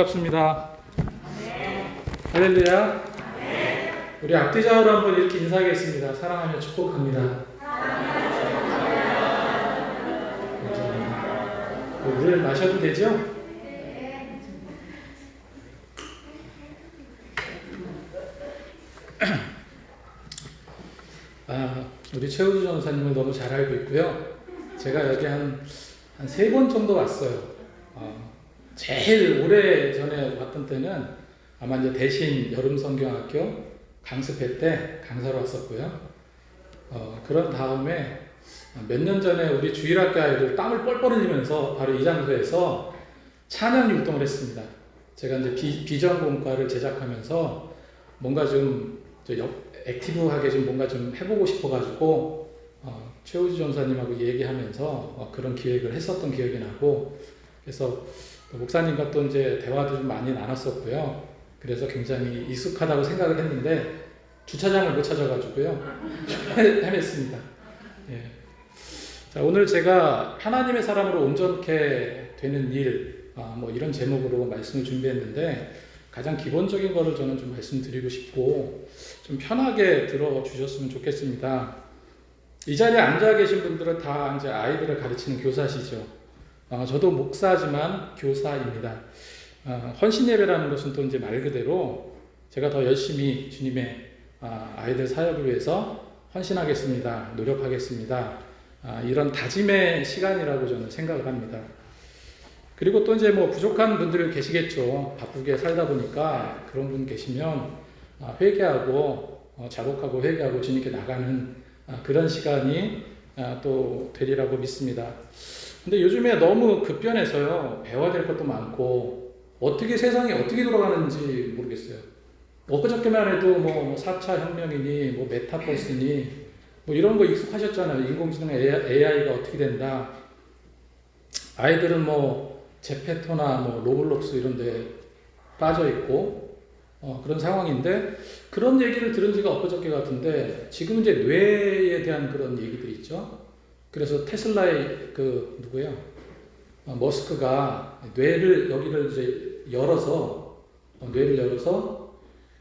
반갑습니다. 할렐루야. 우리 앞뒤좌우로 한번 이렇게 인사하겠습니다. 사랑하며 축복합니다. 물을 마셔도 되죠? 우리 최우주 전사님을 너무 잘 알고 있고요. 제가 여기 한 3번 정도 왔어요. 제일 오래 전에 왔던 때는 아마 이제 대신 여름성경학교 강습회 때 강사로 왔었고요. 그런 다음에 몇 년 전에 우리 주일학교 아이들 땀을 뻘뻘 흘리면서 바로 이 장소에서 찬양 율동을 했습니다. 제가 이제 비전공과를 제작하면서 뭔가 좀 액티브하게 좀 뭔가 좀 해보고 싶어가지고 최우주 전사님하고 얘기하면서 그런 기획을 했었던 기억이 나고, 그래서 목사님과 또 이제 대화도 좀 많이 나눴었고요. 그래서 굉장히 익숙하다고 생각을 했는데 주차장을 못 찾아가지고요. 헤맸습니다. 예. 자, 오늘 제가 하나님의 사람으로 온전케 되는 일, 뭐 이런 제목으로 말씀을 준비했는데, 가장 기본적인 거를 저는 좀 말씀드리고 싶고 좀 편하게 들어주셨으면 좋겠습니다. 이 자리에 앉아 계신 분들은 다 이제 아이들을 가르치는 교사시죠. 저도 목사지만 교사입니다. 헌신 예배라는 것은 또 이제 말 그대로 제가 더 열심히 주님의 아이들 사역을 위해서 헌신하겠습니다. 노력하겠습니다. 이런 다짐의 시간이라고 저는 생각을 합니다. 그리고 또 이제 뭐 부족한 분들이 계시겠죠. 바쁘게 살다 보니까 그런 분 계시면 회개하고 자복하고 회개하고 주님께 나가는 그런 시간이 또 되리라고 믿습니다. 근데 요즘에 너무 급변해서요, 배워야 될 것도 많고 어떻게 세상이 어떻게 돌아가는지 모르겠어요. 엊그저께만 해도 뭐 4차 혁명이니 뭐 메타버스니 뭐 이런 거 익숙하셨잖아요. 인공지능 AI가 어떻게 된다. 아이들은 뭐 제페토나 뭐 로블록스 이런 데 빠져 있고 그런 상황인데, 그런 얘기를 들은 지가 엊그저께 같은데 지금 이제 뇌에 대한 그런 얘기들이 있죠. 그래서 테슬라의 누구예요? 머스크가 여기를 이제 열어서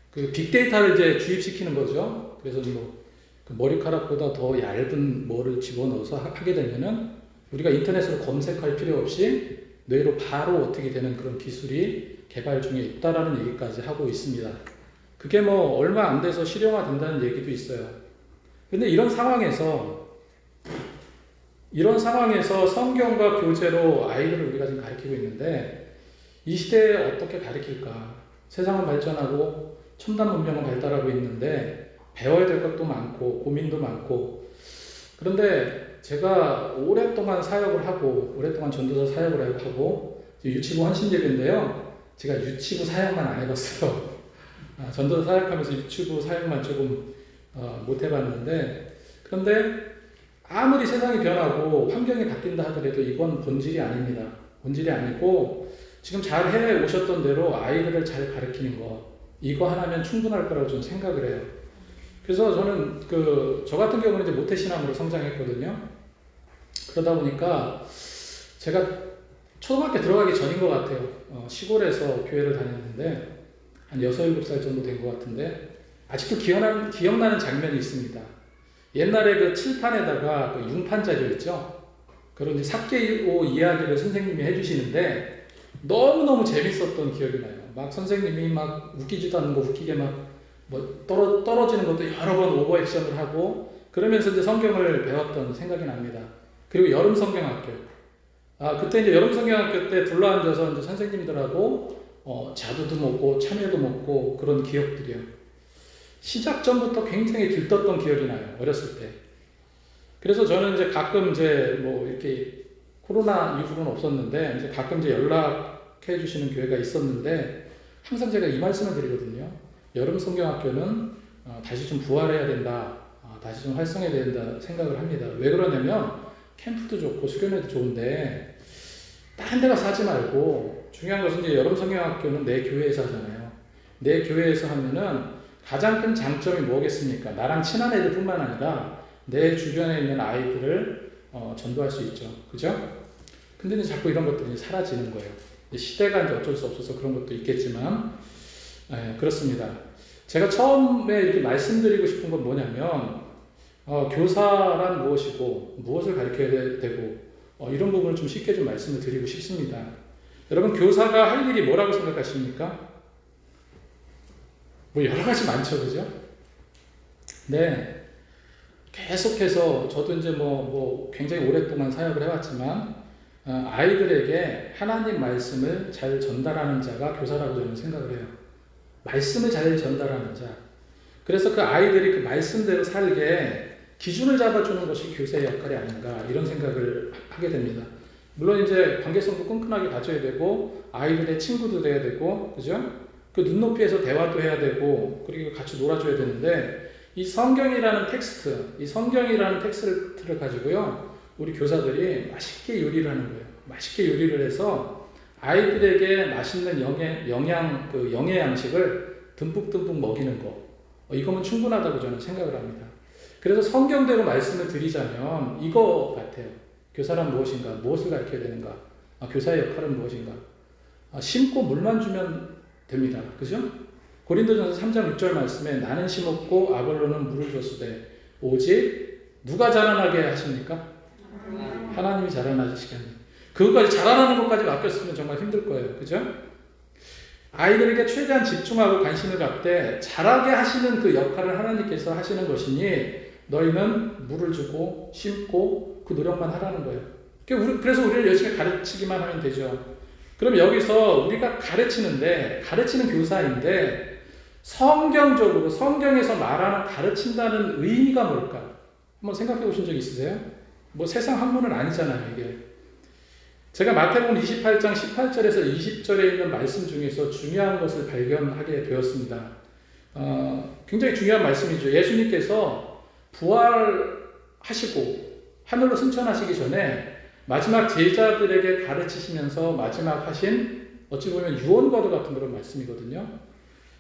그 빅데이터를 이제 주입시키는 거죠. 그래서 뭐 그 머리카락보다 더 얇은 뭐를 집어넣어서 하게 되면은 우리가 인터넷으로 검색할 필요 없이 뇌로 바로 어떻게 되는 그런 기술이 개발 중에 있다라는 얘기까지 하고 있습니다. 그게 뭐 얼마 안 돼서 실용화 된다는 얘기도 있어요. 근데 이런 상황에서 성경과 교재로 아이들을 우리가 지금 가르치고 있는데, 이 시대에 어떻게 가르칠까? 세상은 발전하고 첨단 문명은 발달하고 있는데 배워야 될 것도 많고 고민도 많고, 그런데 제가 오랫동안 사역을 하고 오랫동안 전도사 사역을 하고 유치부 헌신예배인데요, 제가 유치부 사역만 안 해봤어요. 전도사 사역하면서 유치부 사역만 조금 못 해봤는데, 그런데 아무리 세상이 변하고 환경이 바뀐다 하더라도 이건 본질이 아닙니다. 본질이 아니고 지금 잘 해 오셨던 대로 아이들을 잘 가르치는 거, 이거 하나면 충분할 거라고 저는 생각을 해요. 그래서 저는 저 같은 경우는 이제 모태신앙으로 성장했거든요. 그러다 보니까 제가 초등학교 들어가기 전인 것 같아요. 시골에서 교회를 다녔는데 한 6, 7살 정도 된 것 같은데 아직도 기억나는 장면이 있습니다. 옛날에 그 칠판에다가 그 융판자료 있죠? 그런 이제 삭개오 이야기를 선생님이 해주시는데 너무너무 재밌었던 기억이 나요. 막 선생님이 막 웃기지도 않는 거 웃기게 막 뭐 떨어지는 것도 여러 번 오버액션을 하고 그러면서 이제 성경을 배웠던 생각이 납니다. 그리고 여름 성경학교. 그때 이제 여름 성경학교 때 둘러앉아서 이제 선생님들하고 자두도 먹고 참외도 먹고 그런 기억들이요. 시작 전부터 굉장히 들떴던 기억이 나요. 어렸을 때. 그래서 저는 이제 가끔 이제 뭐 이렇게 코로나 이후로는 없었는데 이제 가끔 이제 연락해 주시는 교회가 있었는데 항상 제가 이 말씀을 드리거든요. 여름 성경학교는 다시 좀 부활해야 된다. 다시 좀 활성해야 된다 생각을 합니다. 왜 그러냐면 캠프도 좋고 수련회도 좋은데 딴 데 가서 하지 말고, 중요한 것은 이제 여름 성경학교는 내 교회에서 하잖아요. 내 교회에서 하면은 가장 큰 장점이 뭐겠습니까? 나랑 친한 애들 뿐만 아니라 내 주변에 있는 아이들을 전도할 수 있죠. 그죠? 근데 자꾸 이런 것들이 사라지는 거예요. 시대가 이제 어쩔 수 없어서 그런 것도 있겠지만, 그렇습니다. 제가 처음에 이렇게 말씀드리고 싶은 건 뭐냐면, 교사란 무엇이고, 무엇을 가르쳐야 되고, 이런 부분을 좀 쉽게 좀 말씀을 드리고 싶습니다. 여러분, 교사가 할 일이 뭐라고 생각하십니까? 뭐 여러 가지 많죠, 그죠? 네. 계속해서 저도 이제 뭐 굉장히 오랫동안 사역을 해왔지만, 아이들에게 하나님 말씀을 잘 전달하는 자가 교사라고 저는 생각을 해요. 말씀을 잘 전달하는 자. 그래서 그 아이들이 그 말씀대로 살게 기준을 잡아주는 것이 교사의 역할이 아닌가, 이런 생각을 하게 됩니다. 물론 이제 관계성도 끈끈하게 가져야 되고, 아이들의 친구도 돼야 되고, 그죠? 그 눈높이에서 대화도 해야 되고, 그리고 같이 놀아줘야 되는데, 이 성경이라는 텍스트를 가지고요, 우리 교사들이 맛있게 요리를 하는 거예요. 맛있게 요리를 해서 아이들에게 맛있는 영의 양식을 듬뿍듬뿍 먹이는 거. 이거면 충분하다고 저는 생각을 합니다. 그래서 성경대로 말씀을 드리자면 이거 같아요. 교사란 무엇인가? 무엇을 가르쳐야 되는가? 교사의 역할은 무엇인가? 심고 물만 주면 됩니다. 그죠? 고린도전서 3장 6절 말씀에 나는 심었고 아볼로는 물을 줬으되 오직 누가 자라나게 하십니까? 하나님이 자라나시게 합니다. 그것까지 자라나는 것까지 맡겼으면 정말 힘들 거예요. 그죠? 아이들에게 최대한 집중하고 관심을 갖되 자라게 하시는 그 역할을 하나님께서 하시는 것이니 너희는 물을 주고 심고 그 노력만 하라는 거예요. 그래서 우리를 열심히 가르치기만 하면 되죠. 그럼 여기서 우리가 가르치는 교사인데 성경적으로 성경에서 말하는 가르친다는 의미가 뭘까? 한번 생각해 보신 적 있으세요? 뭐 세상 학문은 아니잖아요, 이게. 제가 마태복음 28장 18절에서 20절에 있는 말씀 중에서 중요한 것을 발견하게 되었습니다. 굉장히 중요한 말씀이죠. 예수님께서 부활하시고 하늘로 승천하시기 전에 마지막 제자들에게 가르치시면서 마지막 하신 어찌 보면 유언과도 같은 그런 말씀이거든요.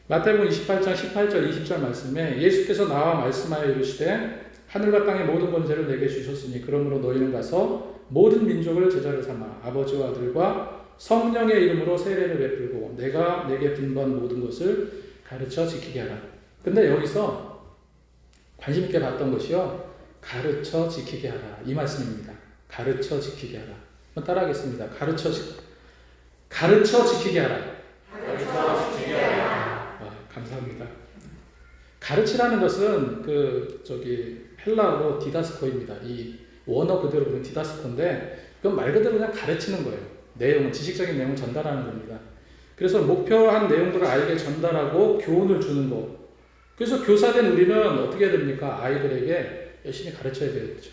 마태복음 28장 18절 20절 말씀에 예수께서 나와 말씀하여 이르시되 하늘과 땅의 모든 권세를 내게 주셨으니 그러므로 너희는 가서 모든 민족을 제자로 삼아 아버지와 아들과 성령의 이름으로 세례를 베풀고 내가 내게 분부한 모든 것을 가르쳐 지키게 하라. 근데 여기서 관심 있게 봤던 것이요, 가르쳐 지키게 하라, 이 말씀입니다. 가르쳐 지키게 하라. 한번 따라하겠습니다. 가르쳐 지키게 하라. 가르쳐 지키게 하라. 감사합니다. 가르치라는 것은 헬라어로 디다스코입니다. 이 원어 그대로 보면 디다스코인데 그건 말 그대로 그냥 가르치는 거예요. 내용은, 지식적인 내용을 전달하는 겁니다. 그래서 목표한 내용들을 아이에게 전달하고 교훈을 주는 거. 그래서 교사된 우리는 어떻게 해야 됩니까? 아이들에게 열심히 가르쳐야 되겠죠.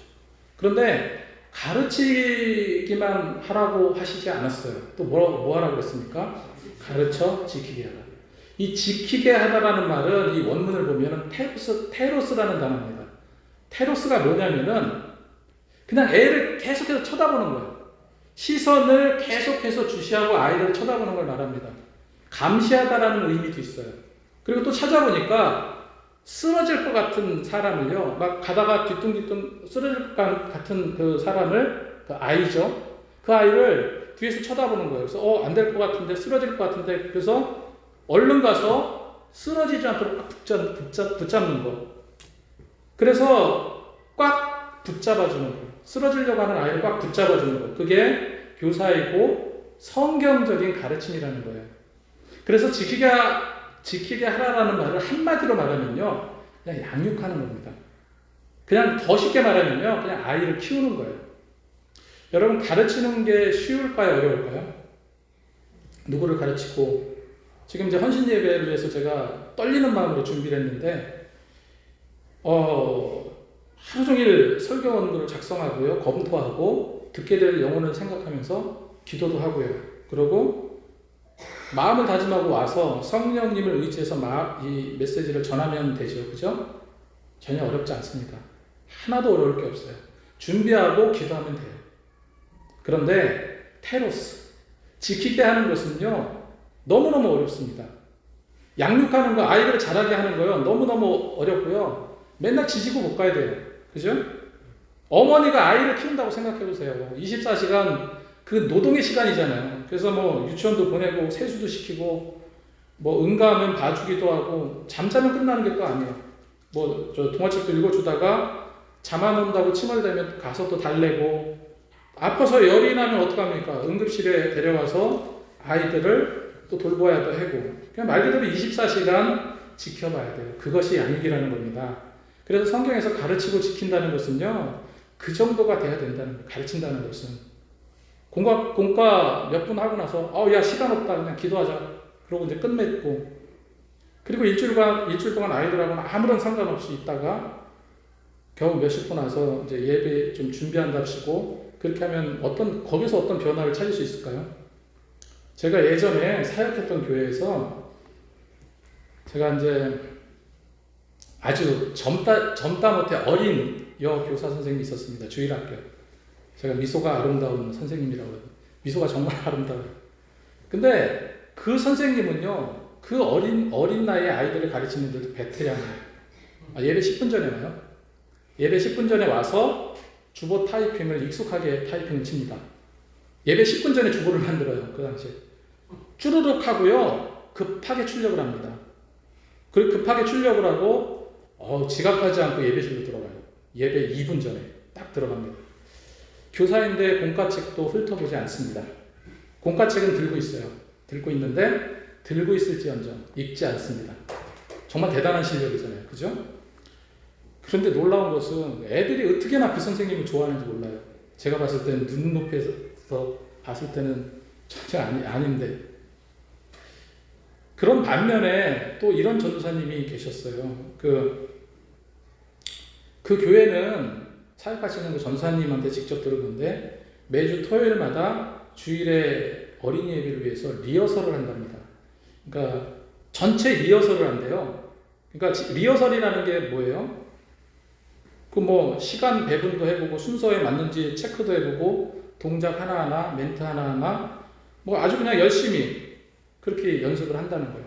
그런데 가르치기만 하라고 하시지 않았어요. 또 뭐 하라고 했습니까? 가르쳐 지키게 하라. 이 지키게 하다라는 말은 이 원문을 보면 테로스라는 단어입니다. 테로스가 뭐냐면은 그냥 애를 계속해서 쳐다보는 거예요. 시선을 계속해서 주시하고 아이를 쳐다보는 걸 말합니다. 감시하다라는 의미도 있어요. 그리고 또 찾아보니까 쓰러질 것 같은 사람을요, 막 가다가 뒤뚱뒤뚱 쓰러질 것 같은 그 사람을, 그 아이죠. 그 아이를 뒤에서 쳐다보는 거예요. 그래서 안 될 것 같은데, 쓰러질 것 같은데, 그래서 얼른 가서 쓰러지지 않도록 붙잡는 거. 그래서 꽉 붙잡아주는 거. 쓰러지려고 하는 아이를 꽉 붙잡아주는 거. 그게 교사이고 성경적인 가르침이라는 거예요. 그래서 지키게 하라라는 말을 한마디로 말하면요, 그냥 양육하는 겁니다. 그냥 더 쉽게 말하면요, 그냥 아이를 키우는 거예요. 여러분, 가르치는 게 쉬울까요, 어려울까요? 누구를 가르치고, 지금 이제 헌신 예배를 위해서 제가 떨리는 마음으로 준비를 했는데, 하루 종일 설교원들을 작성하고요, 검토하고, 듣게 될 영혼을 생각하면서 기도도 하고요. 그리고 마음을 다짐하고 와서 성령님을 의지해서 이 메시지를 전하면 되죠. 그죠? 전혀 어렵지 않습니다. 하나도 어려울 게 없어요. 준비하고 기도하면 돼요. 그런데 테로스, 지키게 하는 것은요, 너무너무 어렵습니다. 양육하는 거, 아이를 자라게 하는 거요, 너무너무 어렵고요. 맨날 지지고 못 가야 돼요. 그죠? 어머니가 아이를 키운다고 생각해 보세요. 24시간 그 노동의 시간이잖아요. 그래서 뭐 유치원도 보내고 세수도 시키고 뭐 응가하면 봐주기도 하고 잠자면 끝나는 게 또 아니에요. 뭐 저 동화책도 읽어주다가 잠 안 온다고 칭얼대면 가서 또 달래고 아파서 열이 나면 어떡합니까? 응급실에 데려가서 아이들을 또 돌봐야 도 하고 그냥 말 그대로 24시간 지켜봐야 돼요. 그것이 양육이라는 겁니다. 그래서 성경에서 가르치고 지킨다는 것은요, 그 정도가 돼야 된다는 거예요. 가르친다는 것은. 공과 몇 분 하고 나서, 야, 시간 없다. 그냥 기도하자. 그러고 이제 끝맺고. 그리고 일주일 동안 아이들하고는 아무런 상관없이 있다가 겨우 몇십 분 나서 이제 예배 좀 준비한답시고, 그렇게 하면 거기서 어떤 변화를 찾을 수 있을까요? 제가 예전에 사역했던 교회에서 제가 이제 아주 젊다 못해 어린 여교사 선생님이 있었습니다. 주일학교. 제가 미소가 아름다운 선생님이라고 해요. 미소가 정말 아름다워요. 근데 그 선생님은요, 그 어린 나이에 아이들을 가르치는데도 베테랑이에요. 예배 10분 전에 와요. 예배 10분 전에 와서 주보 타이핑을 익숙하게 타이핑을 칩니다. 예배 10분 전에 주보를 만들어요. 그 당시에. 쭈르륵 하고요, 급하게 출력을 합니다. 그 급하게 출력을 하고 지각하지 않고 예배실로 들어가요. 예배 2분 전에 딱 들어갑니다. 교사인데 공과책도 훑어보지 않습니다. 공과책은 들고 있어요. 들고 있는데 들고 있을지언정 읽지 않습니다. 정말 대단한 실력이잖아요. 그죠? 그런데 놀라운 것은 애들이 어떻게나 그 선생님을 좋아하는지 몰라요. 제가 봤을 때는 눈높이에서 봤을 때는 전혀 아닌데, 그런 반면에 또 이런 전도사님이 계셨어요. 그 교회는 사역하시는 그 전사님한테 직접 들었는데 매주 토요일마다 주일에 어린이 예배를 위해서 리허설을 한답니다. 그러니까 전체 리허설을 한대요. 그러니까 리허설이라는 게 뭐예요? 그 뭐 시간 배분도 해보고 순서에 맞는지 체크도 해보고 동작 하나하나 멘트 하나하나 뭐 아주 그냥 열심히 그렇게 연습을 한다는 거예요.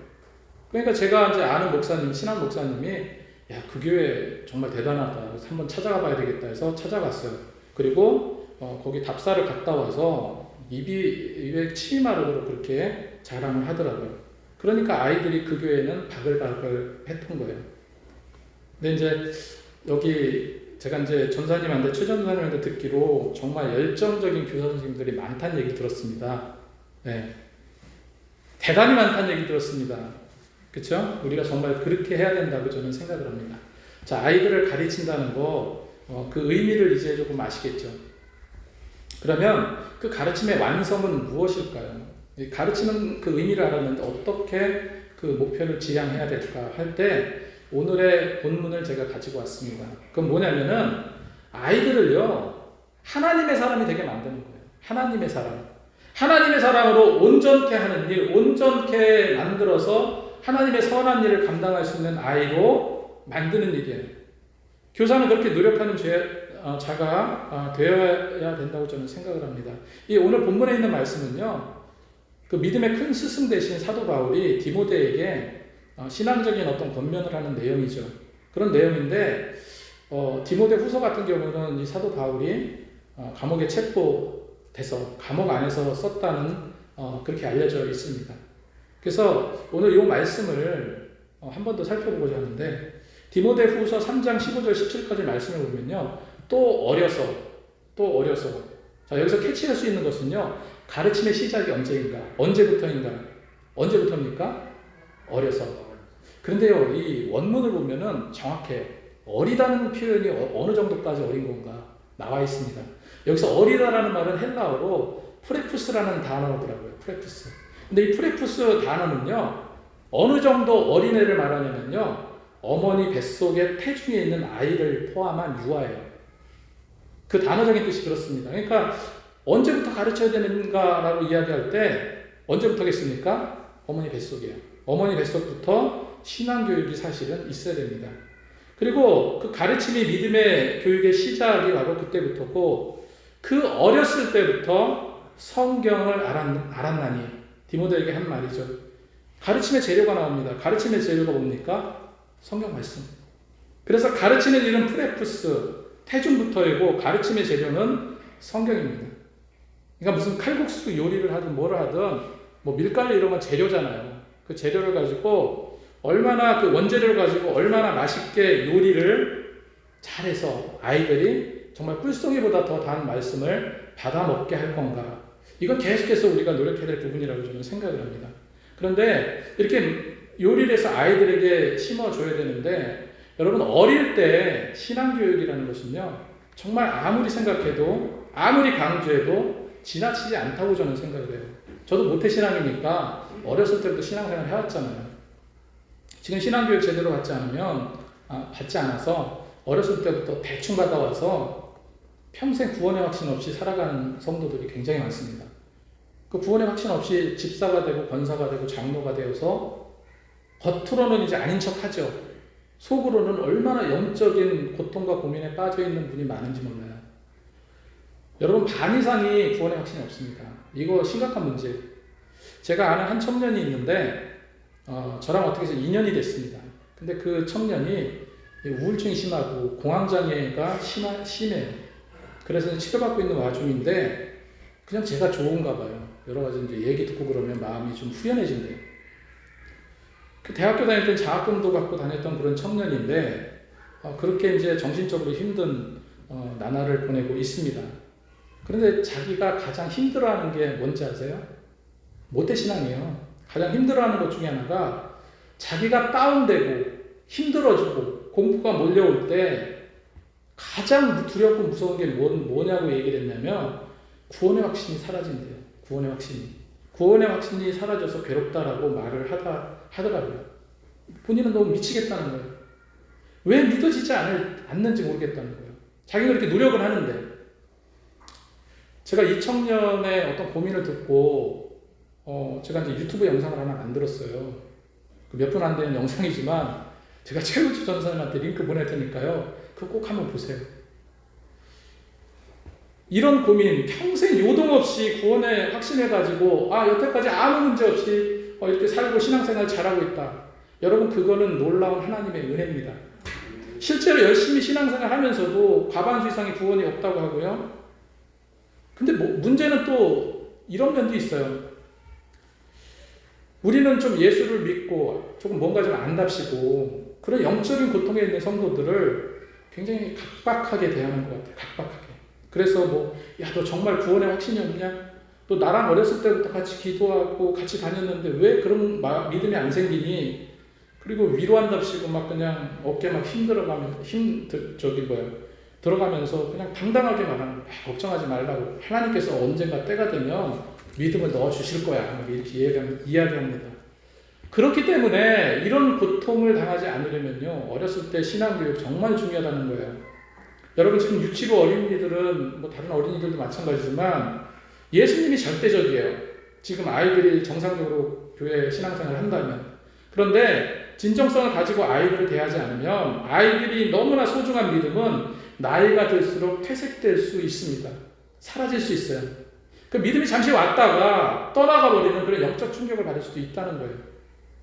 그러니까 제가 이제 아는 목사님, 친한 목사님이 야, 그 교회 정말 대단하다. 그래서 한번 찾아가 봐야 되겠다 해서 찾아갔어요. 그리고 거기 답사를 갔다 와서 입에 침이 마르도록 그렇게 자랑을 하더라고요. 그러니까 아이들이 그 교회는 바글바글 했던 거예요. 근데 이제 여기 제가 이제 전사님한테, 최전사님한테 듣기로 정말 열정적인 교사 선생님들이 많다는 얘기 들었습니다. 네. 대단히 많다는 얘기 들었습니다. 그렇죠? 우리가 정말 그렇게 해야 된다고 저는 생각을 합니다. 자, 아이들을 가르친다는 거, 그 의미를 이제 조금 아시겠죠? 그러면 그 가르침의 완성은 무엇일까요? 가르치는 그 의미를 알았는데 어떻게 그 목표를 지향해야 될까 할 때 오늘의 본문을 제가 가지고 왔습니다. 그건 뭐냐면은 아이들을요, 하나님의 사람이 되게 만드는 거예요. 하나님의 사람. 하나님의 사람으로 온전케 하는 일, 온전케 만들어서 하나님의 선한 일을 감당할 수 있는 아이로 만드는 일이에요. 교사는 그렇게 노력하는 자가 되어야 된다고 저는 생각을 합니다. 이 오늘 본문에 있는 말씀은요, 그 믿음의 큰 스승 대신 사도 바울이 디모데에게 신앙적인 어떤 권면을 하는 내용이죠. 그런 내용인데, 디모데 후서 같은 경우는 이 사도 바울이 감옥에 체포돼서 감옥 안에서 썼다는 그렇게 알려져 있습니다. 그래서 오늘 이 말씀을 한 번 더 살펴보고자 하는데, 디모데 후서 3장 15절 17까지 말씀을 보면요, 또 어려서 자, 여기서 캐치할 수 있는 것은요, 가르침의 시작이 언제부터입니까? 어려서. 그런데요, 이 원문을 보면은 정확해. 어리다는 표현이 어느 정도까지 어린 건가 나와 있습니다. 여기서 어리다라는 말은 헬라어로 프레푸스라는 단어더라고요. 프레푸스. 근데 이 프레푸스 단어는요, 어느 정도 어린애를 말하냐면요, 어머니 뱃속에 태중에 있는 아이를 포함한 유아예요. 그 단어적인 뜻이 그렇습니다. 그러니까 언제부터 가르쳐야 되는가라고 이야기할 때 언제부터겠습니까? 어머니 뱃속이에요. 어머니 뱃속부터 신앙교육이 사실은 있어야 됩니다. 그리고 그 가르침이 믿음의 교육의 시작이 바로 그때부터고, 그 어렸을 때부터 성경을 알았나니, 디모데에게 한 말이죠. 가르침의 재료가 나옵니다. 가르침의 재료가 뭡니까? 성경 말씀. 그래서 가르치는 일은 프레푸스, 태중부터이고 가르침의 재료는 성경입니다. 그러니까 무슨 칼국수 요리를 하든 뭐를 하든 뭐 밀가루 이런 건 재료잖아요. 그 재료를 가지고 얼마나 그 원재료를 가지고 얼마나 맛있게 요리를 잘해서 아이들이 정말 꿀송이보다 더 단 말씀을 받아 먹게 할 건가. 이건 계속해서 우리가 노력해야 될 부분이라고 저는 생각을 합니다. 그런데 이렇게 요리를 해서 아이들에게 심어줘야 되는데 여러분 어릴 때 신앙교육이라는 것은요 정말 아무리 생각해도 아무리 강조해도 지나치지 않다고 저는 생각을 해요. 저도 모태신앙이니까 어렸을 때부터 신앙생활 해왔잖아요. 지금 신앙교육 제대로 받지 않아서 어렸을 때부터 대충 받아와서 평생 구원의 확신 없이 살아가는 성도들이 굉장히 많습니다. 그 구원의 확신 없이 집사가 되고 권사가 되고 장로가 되어서 겉으로는 이제 아닌 척 하죠. 속으로는 얼마나 영적인 고통과 고민에 빠져 있는 분이 많은지 몰라요. 여러분 반 이상이 구원의 확신이 없습니다. 이거 심각한 문제예요. 제가 아는 한 청년이 있는데 저랑 어떻게 해서 2년이 됐습니다. 근데 그 청년이 우울증이 심하고 공황장애가 심해요. 그래서 치료받고 있는 와중인데 그냥 제가 좋은가 봐요. 여러 가지 이제 얘기 듣고 그러면 마음이 좀 후련해진대요. 그 대학교 다닐 땐 장학금도 받고 다녔던 그런 청년인데 그렇게 이제 정신적으로 힘든 나날을 보내고 있습니다. 그런데 자기가 가장 힘들어하는 게 뭔지 아세요? 모태신앙이에요. 가장 힘들어하는 것 중에 하나가 자기가 다운되고 힘들어지고 공포가 몰려올 때 가장 두렵고 무서운 게 뭐냐고 얘기를 했냐면 구원의 확신이 사라진대요. 구원의 확신이 사라져서 괴롭다라고 말을 하더라고요. 본인은 너무 미치겠다는 거예요. 왜 믿어지지 않는지 모르겠다는 거예요. 자기가 이렇게 노력을 하는데 제가 이 청년의 어떤 고민을 듣고 제가 이제 유튜브 영상을 하나 만들었어요. 몇 분 안 되는 영상이지만 제가 최우주 전사님한테 링크 보낼 테니까요. 그거 꼭 한번 보세요. 이런 고민, 평생 요동 없이 구원에 확신해가지고 여태까지 아무 문제 없이 이렇게 살고 신앙생활 잘하고 있다. 여러분 그거는 놀라운 하나님의 은혜입니다. 실제로 열심히 신앙생활 하면서도 과반수 이상의 구원이 없다고 하고요. 근데 문제는 또 이런 면도 있어요. 우리는 좀 예수를 믿고 조금 뭔가 좀 안답시고 그런 영적인 고통에 있는 성도들을 굉장히 각박하게 대하는 것 같아요. 각박하게. 그래서 너 정말 구원의 확신이 없냐? 또 나랑 어렸을 때부터 같이 기도하고 같이 다녔는데 왜 그런 믿음이 안 생기니? 그리고 위로한답시고 막 그냥 어깨 막 들어가면서 그냥 당당하게 말하는 거야. 걱정하지 말라고. 하나님께서 언젠가 때가 되면 믿음을 넣어주실 거야. 이렇게 이야기합니다. 그렇기 때문에 이런 고통을 당하지 않으려면요. 어렸을 때 신앙교육 정말 중요하다는 거예요. 여러분 지금 유치부 어린이들은 다른 어린이들도 마찬가지지만 예수님이 절대적이에요. 지금 아이들이 정상적으로 교회 신앙생활을 한다면. 그런데 진정성을 가지고 아이들을 대하지 않으면 아이들이 너무나 소중한 믿음은 나이가 들수록 퇴색될 수 있습니다. 사라질 수 있어요. 그 믿음이 잠시 왔다가 떠나가 버리는 그런 영적 충격을 받을 수도 있다는 거예요.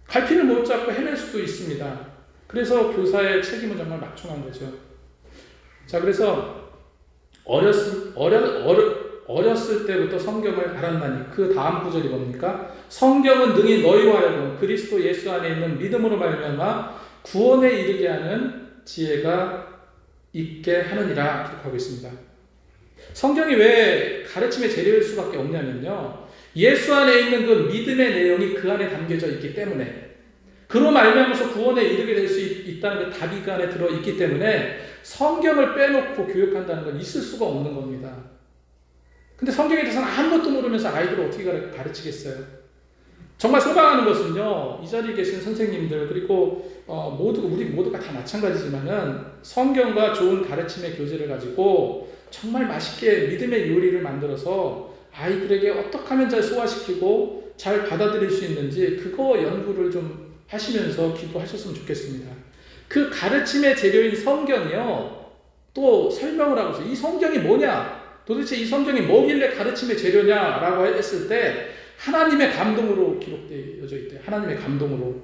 갈피를 못 잡고 헤맬 수도 있습니다. 그래서 교사의 책임은 정말 막중한 거죠. 자, 그래서 어렸을 때부터 성경을 알았나니 그 다음 구절이 뭡니까? 성경은 능히 너희로 하여금 그리스도 예수 안에 있는 믿음으로 말미암아 구원에 이르게 하는 지혜가 있게 하느니라 기록하고 있습니다. 성경이 왜 가르침의 재료일 수밖에 없냐면요. 예수 안에 있는 그 믿음의 내용이 그 안에 담겨져 있기 때문에 그로 말미암아서 구원에 이르게 될 수 있다는 그 답이 그 안에 들어있기 때문에 성경을 빼놓고 교육한다는 건 있을 수가 없는 겁니다. 근데 성경에 대해서는 아무것도 모르면서 아이들을 어떻게 가르치겠어요? 정말 소망하는 것은요, 이 자리에 계신 선생님들, 그리고 우리 모두가 다 마찬가지지만은 성경과 좋은 가르침의 교재를 가지고 정말 맛있게 믿음의 요리를 만들어서 아이들에게 어떻게 하면 잘 소화시키고 잘 받아들일 수 있는지 그거 연구를 좀 하시면서 기도하셨으면 좋겠습니다. 그 가르침의 재료인 성경이요, 또 설명을 하고 있어요. 이 성경이 뭐냐? 도대체 이 성경이 뭐길래 가르침의 재료냐라고 했을 때 하나님의 감동으로 기록되어져 있대요. 하나님의 감동으로.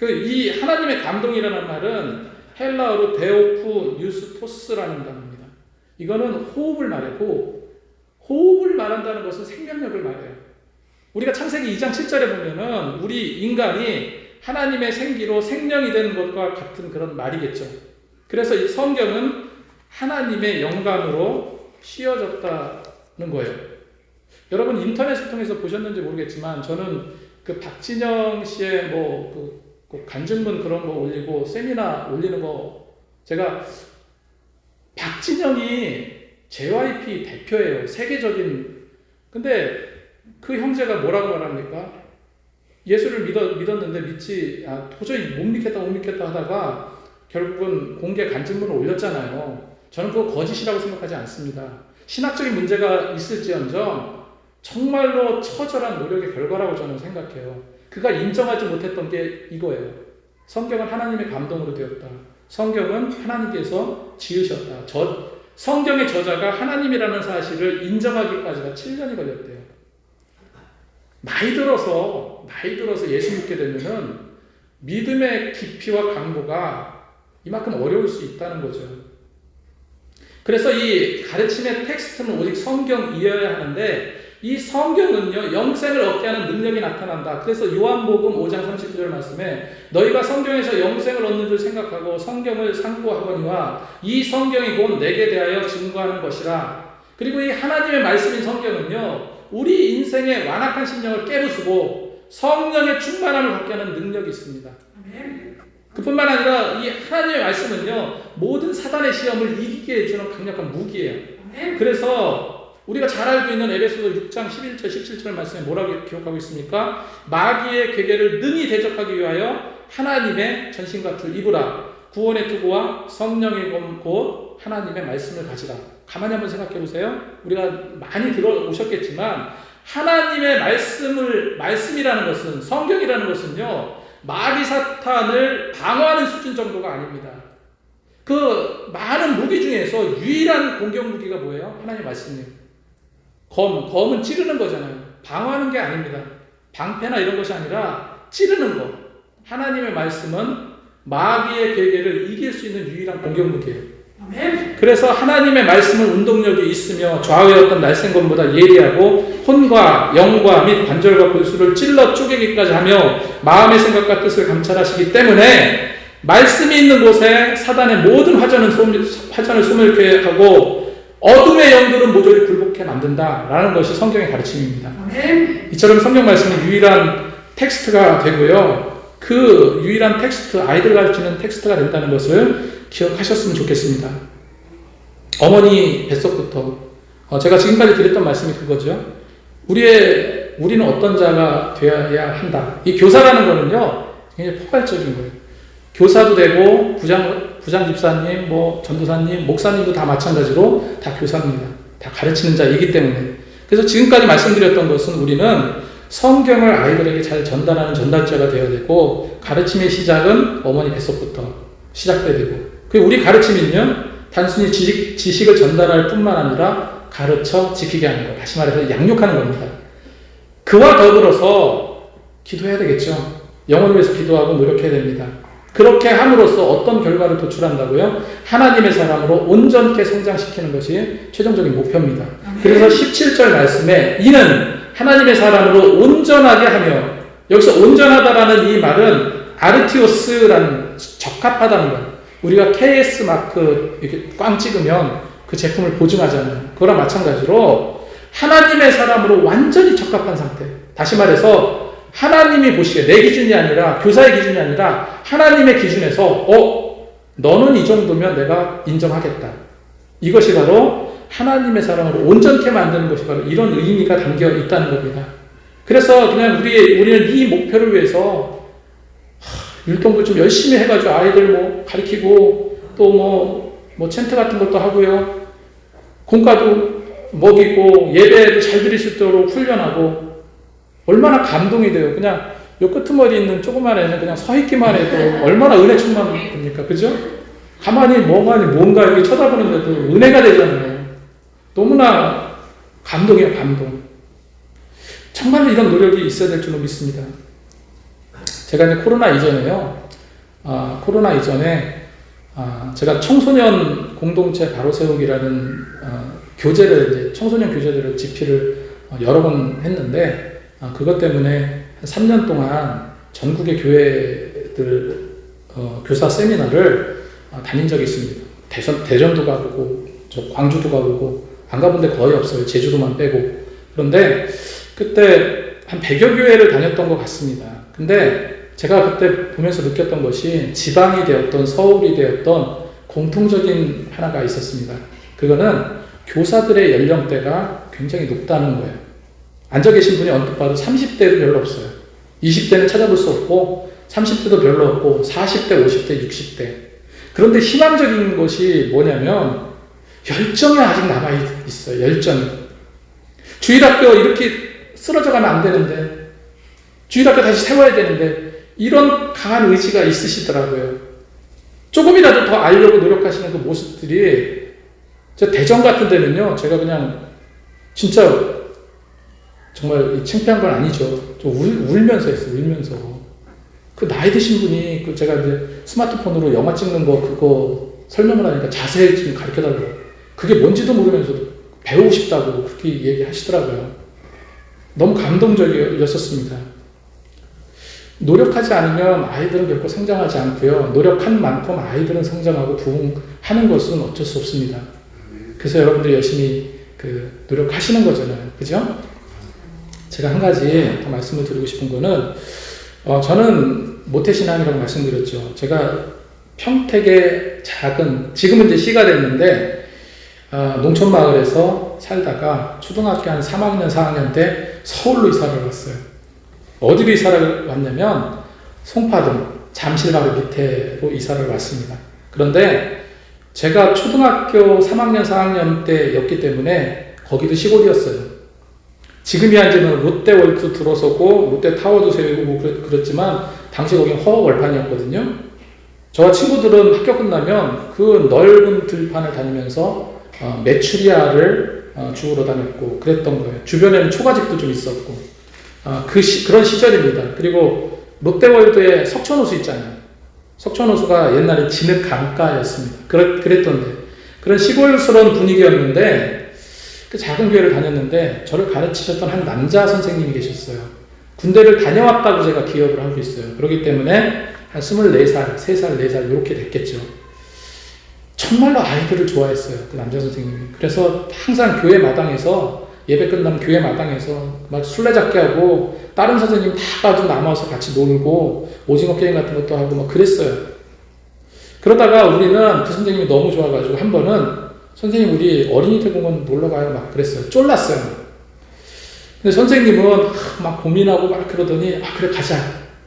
이 하나님의 감동이라는 말은 헬라어로 데오프 뉴스토스라는 단어입니다. 이거는 호흡을 말해, 호흡을 말한다는 것은 생명력을 말해요. 우리가 창세기 2장 7절에 보면은 우리 인간이 하나님의 생기로 생명이 되는 것과 같은 그런 말이겠죠. 그래서 이 성경은 하나님의 영감으로 씌어졌다는 거예요. 여러분 인터넷을 통해서 보셨는지 모르겠지만 저는 그 박진영 씨의 그 간증문 그런 거 올리고 세미나 올리는 거 제가 박진영이 JYP 대표예요. 세계적인. 근데 그 형제가 뭐라고 말합니까? 예수를 믿었는데 도저히 못 믿겠다 하다가 결국은 공개 간증문을 올렸잖아요. 저는 그거 거짓이라고 생각하지 않습니다. 신학적인 문제가 있을지언정 정말로 처절한 노력의 결과라고 저는 생각해요. 그가 인정하지 못했던 게 이거예요. 성경은 하나님의 감동으로 되었다. 성경은 하나님께서 지으셨다. 성경의 저자가 하나님이라는 사실을 인정하기까지가 7년이 걸렸대요. 나이 들어서 예수 믿게 되면은 믿음의 깊이와 강도가 이만큼 어려울 수 있다는 거죠. 그래서 이 가르침의 텍스트는 오직 성경이어야 하는데 이 성경은요 영생을 얻게 하는 능력이 나타난다. 그래서 요한복음 5장 39절 말씀에 너희가 성경에서 영생을 얻는 줄 생각하고 성경을 상고하거니와 이 성경이 곧 내게 대하여 증거하는 것이라. 그리고 이 하나님의 말씀인 성경은요 우리 인생의 완악한 심령을 깨부수고 성령의 충만함을 갖게 하는 능력이 있습니다. 그뿐만 아니라 이 하나님의 말씀은요 모든 사단의 시험을 이기게 해주는 강력한 무기예요. 그래서 우리가 잘 알고 있는 에베소서 6장 11절 17절 말씀에 뭐라고 기록하고 있습니까? 마귀의 괴계를 능히 대적하기 위하여 하나님의 전신과 줄 입으라. 구원의 투구와 성령의 검 곧 하나님의 말씀을 가지라. 가만히 한번 생각해 보세요. 우리가 많이 들어오셨겠지만 하나님의 말씀이라는 것은 성경이라는 것은요 마귀 사탄을 방어하는 수준 정도가 아닙니다. 그 많은 무기 중에서 유일한 공격 무기가 뭐예요? 하나님의 말씀이에요. 검은 찌르는 거잖아요. 방어하는 게 아닙니다. 방패나 이런 것이 아니라 찌르는 거. 하나님의 말씀은 마귀의 괴계를 이길 수 있는 유일한 공격 무기예요. 그래서 하나님의 말씀은 운동력이 있으며 좌우의 어떤 날쌘검보다 예리하고 혼과 영과 및 관절과 골수를 찔러 쪼개기까지 하며 마음의 생각과 뜻을 감찰하시기 때문에 말씀이 있는 곳에 사단의 모든 화전을 소멸케 하고 어둠의 영들은 모조리 굴복해 만든다라는 것이 성경의 가르침입니다. 이처럼 성경 말씀은 유일한 텍스트가 되고요. 그 유일한 텍스트, 아이들 가르치는 텍스트가 된다는 것을 기억하셨으면 좋겠습니다. 어머니 뱃속부터 제가 지금까지 드렸던 말씀이 그거죠. 우리는 어떤 자가 되어야 한다. 이 교사라는 거는요 굉장히 포괄적인 거예요. 교사도 되고 부장 집사님, 전도사님, 목사님도 다 마찬가지로 다 교사입니다. 다 가르치는 자이기 때문에. 그래서 지금까지 말씀드렸던 것은 우리는 성경을 아이들에게 잘 전달하는 전달자가 되어야 되고 가르침의 시작은 어머니 뱃속부터 시작돼야 되고 그리고 우리 가르침은요 단순히 지식을 전달할 뿐만 아니라 가르쳐 지키게 하는 것, 다시 말해서 양육하는 겁니다. 그와 더불어서 기도해야 되겠죠. 영혼을 위해서 기도하고 노력해야 됩니다. 그렇게 함으로써 어떤 결과를 도출한다고요? 하나님의 사람으로 온전케 성장시키는 것이 최종적인 목표입니다. 그래서 17절 말씀에 이는 하나님의 사람으로 온전하게 하며, 여기서 온전하다라는 이 말은 아르티오스라는 적합하다는 거예요. 우리가 KS 마크 이렇게 꽝 찍으면 그 제품을 보증하잖아요. 그거랑 마찬가지로 하나님의 사람으로 완전히 적합한 상태. 다시 말해서 하나님이 보시기에 내 기준이 아니라 교사의 기준이 아니라 하나님의 기준에서 너는 이 정도면 내가 인정하겠다. 이것이 바로 하나님의 사랑으로 온전케 만드는 것이 바로 이런 의미가 담겨 있다는 겁니다. 그래서 그냥 우리는 이 목표를 위해서 율동도 좀 열심히 해가지고 아이들 가르치고 또 챈트 같은 것도 하고요. 공과도 먹이고 예배도 잘 드릴 수 있도록 훈련하고 얼마나 감동이 돼요. 그냥 요 끄트머리 있는 조그만 애는 그냥 서 있기만 해도 얼마나 은혜 충만합니까? 그죠? 가만히 뭔가 이렇게 쳐다보는데도 은혜가 되잖아요. 너무나 감동이에요, 감동. 정말로 이런 노력이 있어야 될 줄로 믿습니다. 제가 이제 코로나 이전에 제가 청소년 공동체 바로 세우기라는 교재를 이제 청소년 교재들을 집필을 여러 번 했는데 그것 때문에 한 3년 동안 전국의 교회들 교사 세미나를 다닌 적이 있습니다. 대전도 가보고 광주도 가보고 안 가본 데 거의 없어요. 제주도만 빼고. 그런데 그때 한 100여 교회를 다녔던 것 같습니다. 근데 제가 그때 보면서 느꼈던 것이 지방이 되었던 서울이 되었던 공통적인 하나가 있었습니다. 그거는 교사들의 연령대가 굉장히 높다는 거예요. 앉아 계신 분이 언뜻 봐도 30대도 별로 없어요. 20대는 찾아볼 수 없고 30대도 별로 없고 40대, 50대, 60대. 그런데 희망적인 것이 뭐냐면 열정이 아직 남아있어요. 열정이. 주일학교 이렇게 쓰러져 가면 안 되는데 주일학교 다시 세워야 되는데 이런 강한 의지가 있으시더라고요. 조금이라도 더 알려고 노력하시는 그 모습들이 저 대전 같은 데는요. 제가 그냥 진짜 정말 창피한 건 아니죠. 저 울면서 했어요. 울면서. 그 나이 드신 분이 그 제가 이제 스마트폰으로 영화 찍는 거 그거 설명을 하니까 자세히 좀 가르쳐 달라고. 그게 뭔지도 모르면서도 배우고 싶다고 그렇게 얘기하시더라고요. 너무 감동적이었었습니다. 노력하지 않으면 아이들은 결코 성장하지 않고요. 노력한 만큼 아이들은 성장하고 부흥하는 것은 어쩔 수 없습니다. 그래서 여러분들이 열심히 노력하시는 거잖아요. 그죠? 제가 한 가지 더 말씀을 드리고 싶은 거는 저는 모태신앙이라고 말씀드렸죠. 제가 평택의 작은, 지금은 이제 시가 됐는데 농촌 마을에서 살다가 초등학교 한 3학년, 4학년 때 서울로 이사를 왔어요. 어디로 이사를 왔냐면 송파동 잠실바로 밑에로 이사를 왔습니다. 그런데 제가 초등학교 3학년, 4학년 때였기 때문에 거기도 시골이었어요. 지금이야 이제는 롯데월드 들어서고 롯데타워도 세우고 그랬지만 당시 거긴 허허벌판이었거든요. 저와 친구들은 학교 끝나면 그 넓은 들판을 다니면서 메추리알을 주우러 다녔고 그랬던 거예요. 주변에는 초가집도 좀 있었고 그런 시절입니다. 그리고 롯데월드에 석촌호수 있잖아요. 석촌호수가 옛날에 진흙 강가였습니다. 그랬던데 그런 시골스러운 분위기였는데 그 작은 교회를 다녔는데 저를 가르치셨던 한 남자 선생님이 계셨어요. 군대를 다녀왔다고 제가 기억을 하고 있어요. 그렇기 때문에 한 24살, 3살, 4살 이렇게 됐겠죠. 정말로 아이들을 좋아했어요. 그 남자 선생님이. 그래서 항상 교회 마당에서 예배 끝나면 교회 마당에서 막 술래잡기 하고 다른 선생님 다 가지고 남아서 같이 놀고 오징어 게임 같은 것도 하고 막 그랬어요. 그러다가 우리는 그 선생님이 너무 좋아가지고 한 번은 선생님 우리 어린이들 공원 놀러 가요 막 그랬어요. 쫄랐어요. 근데 선생님은 막 고민하고 막 그러더니 그래 가자.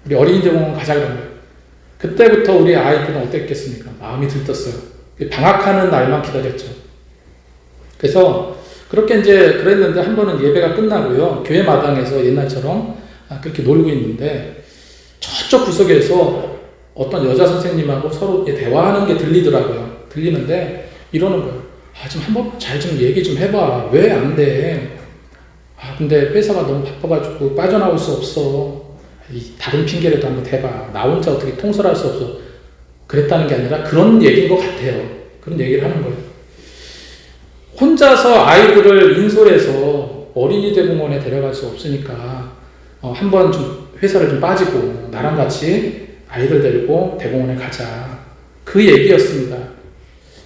우리 어린이들 공원 가자 그런 거예요. 그때부터 우리 아이들은 어땠겠습니까? 마음이 들떴어요. 방학하는 날만 기다렸죠. 그래서 그렇게 이제 그랬는데 한 번은 예배가 끝나고요. 교회 마당에서 옛날처럼 그렇게 놀고 있는데 저쪽 구석에서 어떤 여자 선생님하고 서로 대화하는 게 들리더라고요. 들리는데 이러는 거예요. 좀 한번 잘 좀 얘기 좀 해봐. 왜 안 돼? 근데 회사가 너무 바빠가지고 빠져나올 수 없어. 다른 핑계라도 한번 대봐. 나 혼자 어떻게 통솔할 수 없어. 그랬다는 게 아니라 그런 얘기인 것 같아요. 그런 얘기를 하는 거예요. 혼자서 아이들을 인솔해서 어린이 대공원에 데려갈 수 없으니까 한번 좀 회사를 좀 빠지고 나랑 같이 아이들 데리고 대공원에 가자. 그 얘기였습니다.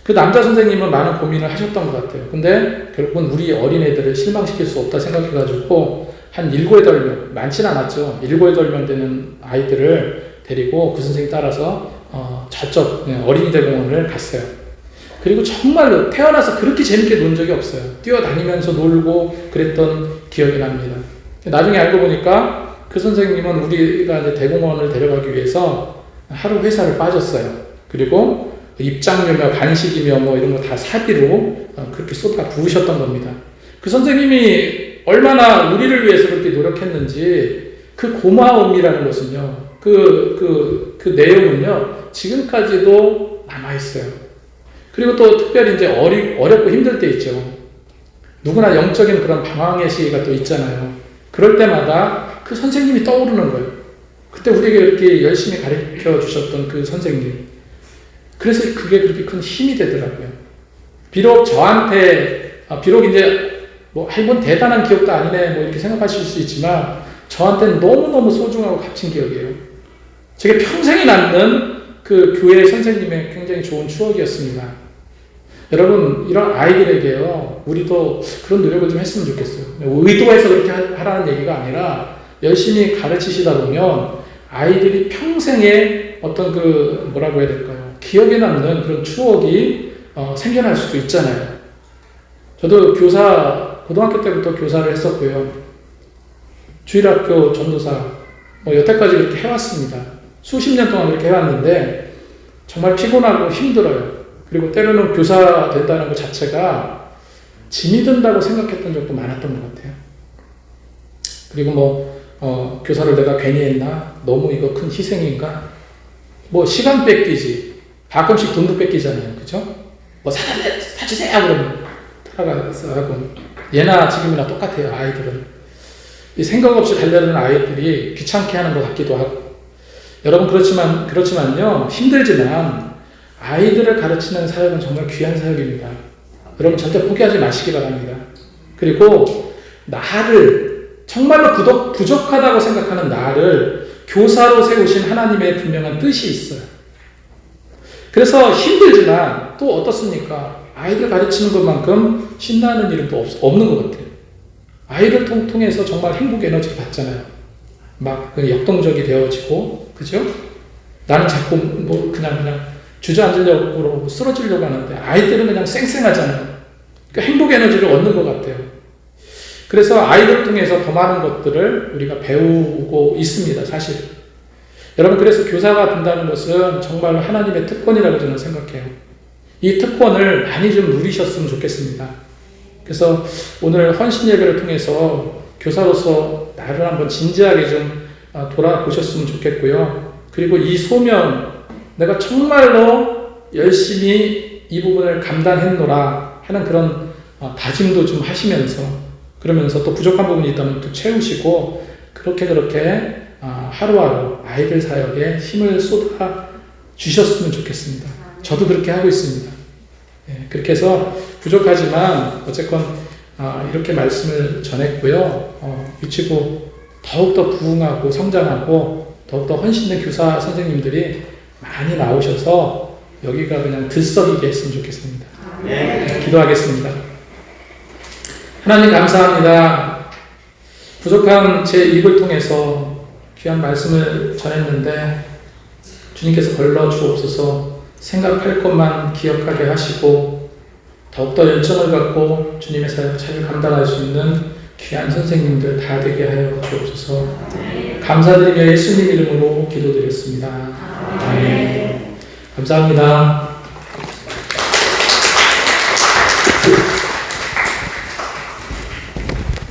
그 남자 선생님은 많은 고민을 하셨던 것 같아요. 근데 결국은 우리 어린애들을 실망시킬 수 없다 생각해가지고 한 7, 8명, 많지는 않았죠. 7, 8명 되는 아이들을 데리고 그 선생님 따라서 저쪽 어린이 대공원을 갔어요. 그리고 정말로 태어나서 그렇게 재밌게 논 적이 없어요. 뛰어다니면서 놀고 그랬던 기억이 납니다. 나중에 알고 보니까 그 선생님은 우리가 이제 대공원을 데려가기 위해서 하루 회사를 빠졌어요. 그리고 입장료며 간식이며 뭐 이런 거 다 사비로 그렇게 쏟아 부으셨던 겁니다. 그 선생님이 얼마나 우리를 위해서 그렇게 노력했는지 그 고마움이라는 것은요, 그 내용은요, 지금까지도 남아있어요. 그리고 또 특별히 이제 어렵고 힘들 때 있죠. 누구나 영적인 그런 방황의 시기가 또 있잖아요. 그럴 때마다 그 선생님이 떠오르는 거예요. 그때 우리에게 이렇게 열심히 가르쳐 주셨던 그 선생님. 그래서 그게 그렇게 큰 힘이 되더라고요. 비록 저한테 비록 이제 이건 대단한 기억도 아니네 이렇게 생각하실 수 있지만 저한테는 너무너무 소중하고 값진 기억이에요. 제게 평생이 남는 그 교회 선생님의 굉장히 좋은 추억이었습니다. 여러분, 이런 아이들에게요, 우리도 그런 노력을 좀 했으면 좋겠어요. 의도해서 그렇게 하라는 얘기가 아니라 열심히 가르치시다 보면 아이들이 평생에 어떤 뭐라고 해야 될까요? 기억에 남는 그런 추억이 생겨날 수도 있잖아요. 저도 고등학교 때부터 교사를 했었고요. 주일학교 전도사, 여태까지 그렇게 해왔습니다. 수십 년 동안 그렇게 해왔는데, 정말 피곤하고 힘들어요. 그리고 때로는 교사 된다는 것 자체가 짐이 든다고 생각했던 적도 많았던 것 같아요. 그리고 교사를 내가 괜히 했나? 너무 이거 큰 희생인가? 시간 뺏기지. 가끔씩 돈도 뺏기잖아요. 그죠? 사주세요! 그러면 따라가서 하고. 예나 지금이나 똑같아요, 아이들은. 이 생각 없이 달려드는 아이들이 귀찮게 하는 것 같기도 하고. 여러분, 그렇지만요, 힘들지만 아이들을 가르치는 사역은 정말 귀한 사역입니다. 여러분, 절대 포기하지 마시기 바랍니다. 그리고 정말로 부족하다고 생각하는 나를 교사로 세우신 하나님의 분명한 뜻이 있어요. 그래서 힘들지만 또 어떻습니까? 아이들 가르치는 것만큼 신나는 일은 또 없는 것 같아요. 아이들 통해서 정말 행복 에너지를 받잖아요. 역동적이 되어지고, 그죠? 나는 자꾸 그냥 주저앉으려고 그러고 쓰러지려고 하는데 아이들은 그냥 쌩쌩하잖아요. 그러니까 행복 에너지를 얻는 것 같아요. 그래서 아이들 통해서 더 많은 것들을 우리가 배우고 있습니다, 사실. 여러분, 그래서 교사가 된다는 것은 정말 하나님의 특권이라고 저는 생각해요. 이 특권을 많이 좀 누리셨으면 좋겠습니다. 그래서 오늘 헌신 예배를 통해서 교사로서 나를 한번 진지하게 좀 돌아보셨으면 좋겠고요. 그리고 이 소명, 내가 정말로 열심히 이 부분을 감당했노라 하는 그런 다짐도 좀 하시면서, 그러면서 또 부족한 부분이 있다면 또 채우시고, 그렇게 하루하루 아이들 사역에 힘을 쏟아 주셨으면 좋겠습니다. 저도 그렇게 하고 있습니다. 그렇게 해서 부족하지만 어쨌건 이렇게 말씀을 전했고요. 위치고 더욱더 부흥하고 성장하고 더욱더 헌신된 교사 선생님들이 많이 나오셔서 여기가 그냥 들썩이게 했으면 좋겠습니다. 기도하겠습니다. 하나님, 감사합니다. 부족한 제 입을 통해서 귀한 말씀을 전했는데 주님께서 걸러 주옵소서. 생각할 것만 기억하게 하시고 더욱더 열정을 갖고 주님의 사역을 잘 감당할 수 있는 귀한 선생님들 다 되게 하여 주옵소서. 감사드리며 예수님 이름으로 기도드렸습니다. 아멘. 감사합니다.